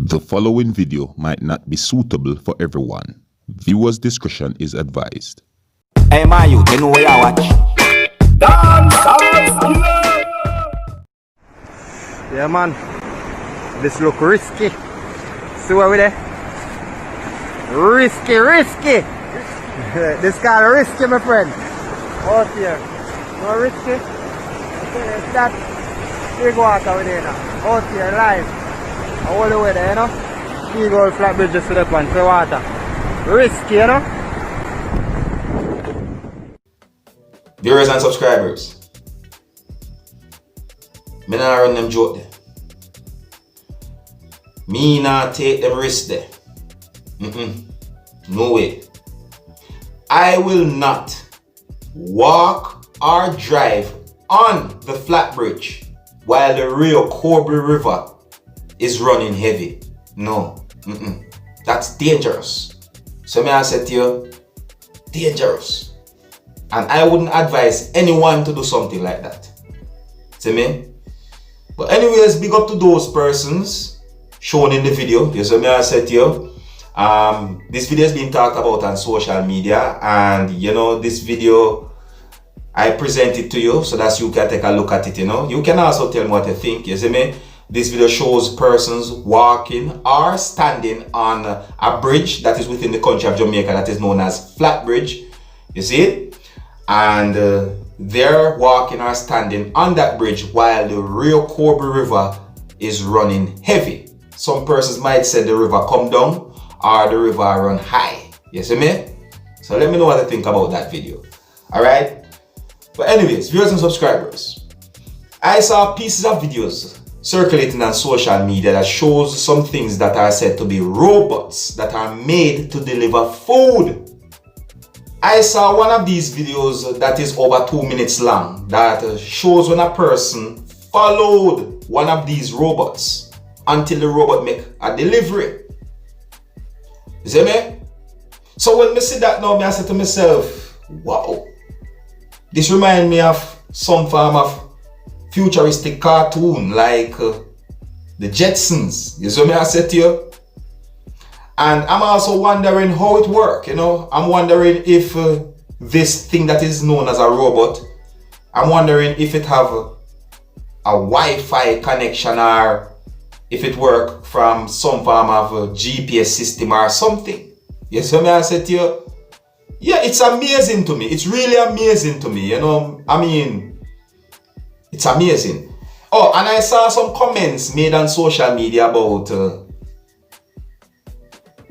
The following video might not be suitable for everyone. Viewers' discretion is advised. Hey, my youth, you know where I watch? Dancehall. Yeah, man. This look risky. See what we there? Risky. This kind of risky, my friend. Out here. No risky. It's that big water over there now. Out here, live. All the way there, you know. Big old flat bridge just to the point for water. Risky, you know. Viewers and subscribers, me not run them joke there. Me not take them risk there. No way. I will not walk or drive on the flat bridge while the real Cobre River is running heavy. No. That's dangerous. So may I say to you, dangerous. And I wouldn't advise anyone to do something like that. See me? But anyways, big up to those persons shown in the video. You see me, I said to you, this video has been talked about on social media, and you know, this video I present it to you so that you can take a look at it. You know, you can also tell me what you think. You see me? This video shows persons walking or standing on a bridge that is within the country of Jamaica that is known as Flat Bridge. You see it? And they're walking or standing on that bridge while the real Cobre River is running heavy. Some persons might say the river come down or the river run high. You see me? So let me know what you think about that video. Alright? But anyways, viewers and subscribers, I saw pieces of videos circulating on social media that shows some things that are said to be robots that are made to deliver food. I saw one of these videos that is over 2 minutes long that shows when a person followed one of these robots until the robot make a delivery. You see me? So when I see that now, I say to myself, wow, this reminds me of some form of futuristic cartoon like the Jetsons. You see me, I said to you? And I'm also wondering how it works, you know. I'm wondering if this thing that is known as a robot, I'm wondering if it have a Wi-Fi connection or if it work from some form of a GPS system or something. You see me, I said to you? Yeah, it's amazing to me. It's really amazing to me, you know. I mean, it's amazing. Oh, and I saw some comments made on social media about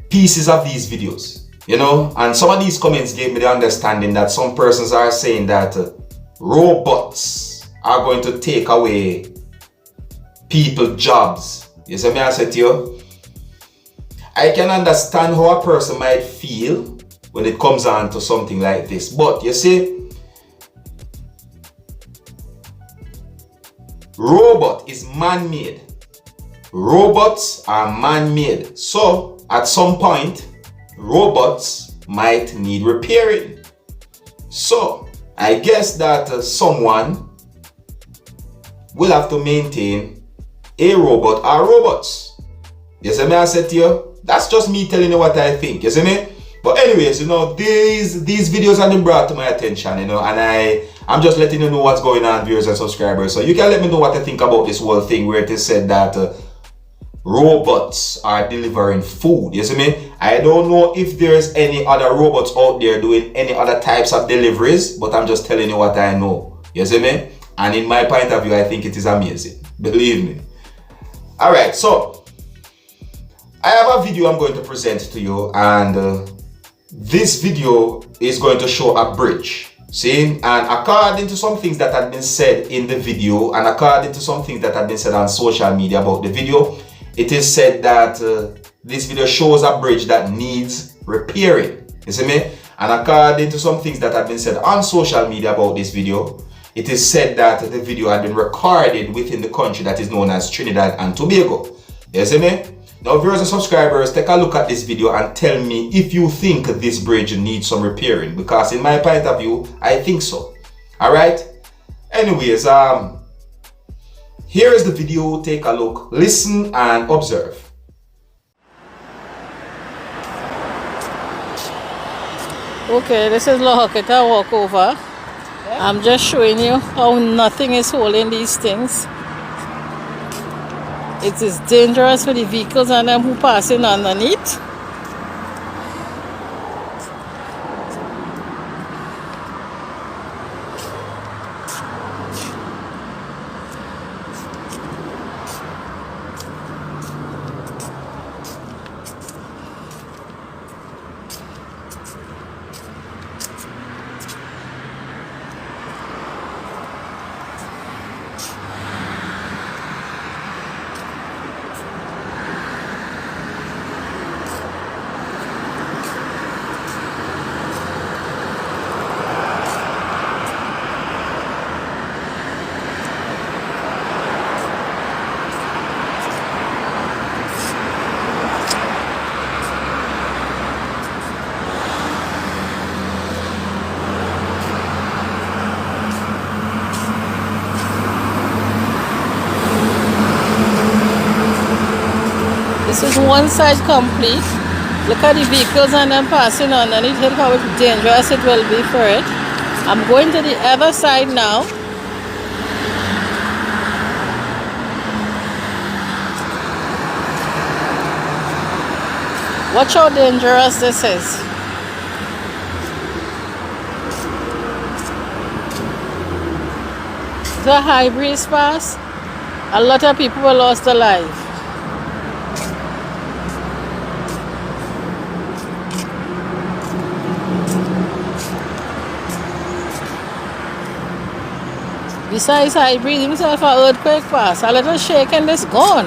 pieces of these videos, you know, and some of these comments gave me the understanding that some persons are saying that robots are going to take away people's jobs. You see me, I said to you, I can understand how a person might feel when it comes on to something like this, but you see, robot is man-made. Robots are man-made. So at some point, robots might need repairing. So I guess that someone will have to maintain a robot or robots. You see me, I said to you, that's just me telling you what I think. You see me? But anyways, you know, these videos have been brought to my attention, you know, and I'm just letting you know what's going on, viewers and subscribers. So you can let me know what you think about this whole thing where it is said that robots are delivering food. You see me? I don't know if there's any other robots out there doing any other types of deliveries, but I'm just telling you what I know. You see me? And in my point of view, I think it is amazing. Believe me. Alright, so I have a video I'm going to present to you, and this video is going to show a bridge. See, and according to some things that had been said in the video, and according to some things that had been said on social media about the video, it is said that this video shows a bridge that needs repairing. You see me? And according to some things that had been said on social media about this video, it is said that the video had been recorded within the country that is known as Trinidad and Tobago. You see me? Now, viewers and subscribers, take a look at this video and tell me if you think this bridge needs some repairing, because in my point of view, I think so. Alright? Anyways, here is the video. Take a look, listen and observe. Okay, this is Lohoketa walkover. I'm just showing you how nothing is holding these things. It is dangerous for the vehicles and them who passing underneath. This is one side complete. Look at the vehicles and them passing underneath. Look how dangerous it will be for it. I'm going to the other side now. Watch how dangerous this is. The high breeze pass, a lot of people were lost alive. Besides high breeze, himself an earthquake pass, a little shake and it's gone.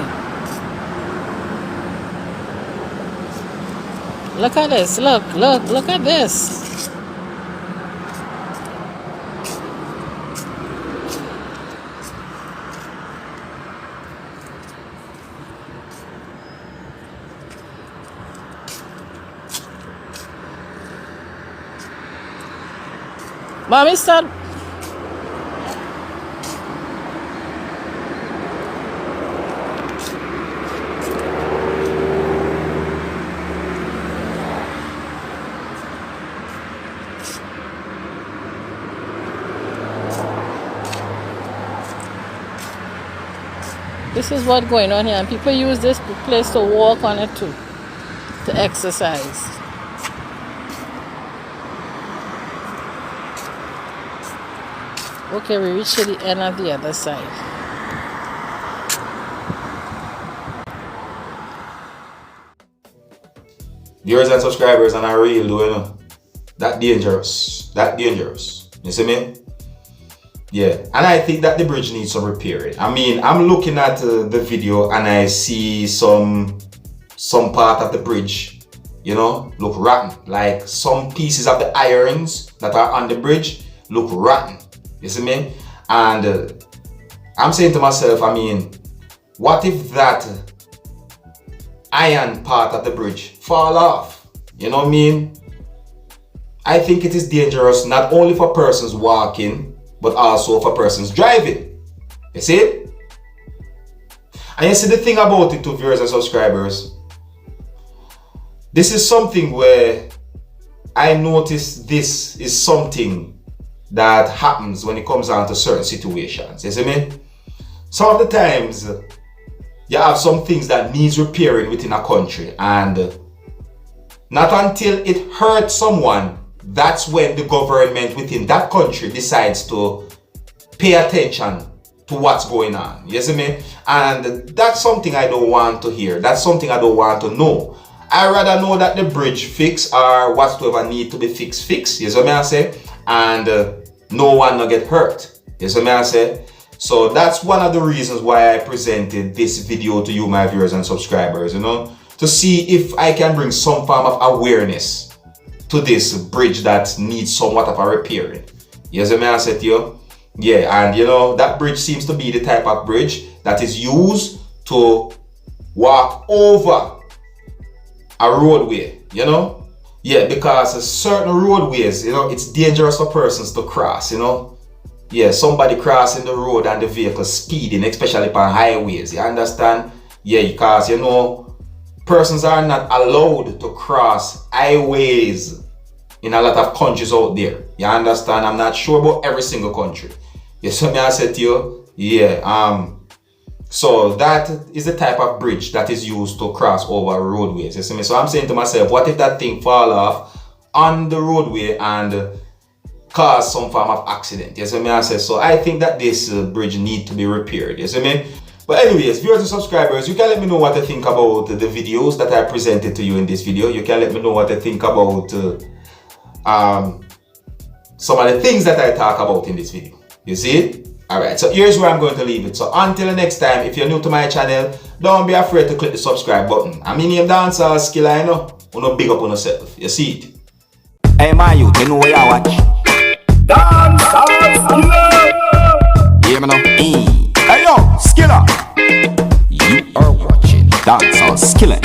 Look at this, look at this. Mommy, start. This is what's going on here, and people use this place to walk on it too, to exercise. Okay, we reached to the end of the other side. Viewers and subscribers, and I really do, you know, that dangerous. You see me? Yeah, and I think that the bridge needs some repairing. I mean, I'm looking at the video and I see some part of the bridge, you know, look rotten. Like some pieces of the irons that are on the bridge look rotten. You see me? And I'm saying to myself, I mean, what if that iron part of the bridge fall off? You know what I mean? I think it is dangerous not only for persons walking, but also for persons driving. You see? And you see the thing about it to viewers and subscribers, this is something where I notice this is something that happens when it comes down to certain situations. You see me? Some of the times you have some things that needs repairing within a country, and not until it hurts someone, that's when the government within that country decides to pay attention to what's going on. You see me? And that's something I don't want to hear. That's something I don't want to know. I rather know that the bridge fix or whatsoever need to be fixed. You see me I say? And no one not get hurt. You see me I say? So that's one of the reasons why I presented this video to you, my viewers and subscribers, you know, to see if I can bring some form of awareness to this bridge that needs somewhat of a repairing. You see me I said to you? Yeah, and you know, that bridge seems to be the type of bridge that is used to walk over a roadway, you know? Yeah, because certain roadways, you know, it's dangerous for persons to cross, you know? Yeah, somebody crossing the road and the vehicle speeding, especially on highways, you understand? Yeah, because, you know, persons are not allowed to cross highways in a lot of countries out there. You understand? I'm not sure about every single country. You see me I said to you? Yeah. So that is the type of bridge that is used to cross over roadways. You see me? So I'm saying to myself, what if that thing fall off on the roadway and cause some form of accident? You see me? I say, so I think that this bridge need to be repaired. You see me? But anyways, viewers and subscribers, you can let me know what you think about the videos that I presented to you in this video. You can let me know what you think about some of the things that I talk about in this video. You see it? Alright, so here's where I'm going to leave it. So until the next time, if you're new to my channel, don't be afraid to click the subscribe button. I mean, name Dancehall Skilla, you know? You know, big up on yourself. You see it? Hey, my youth, you know where you watch? Dancehall Skilla! Hear me now? Hey, yo, Skilla! You are watching Dancehall Skilla.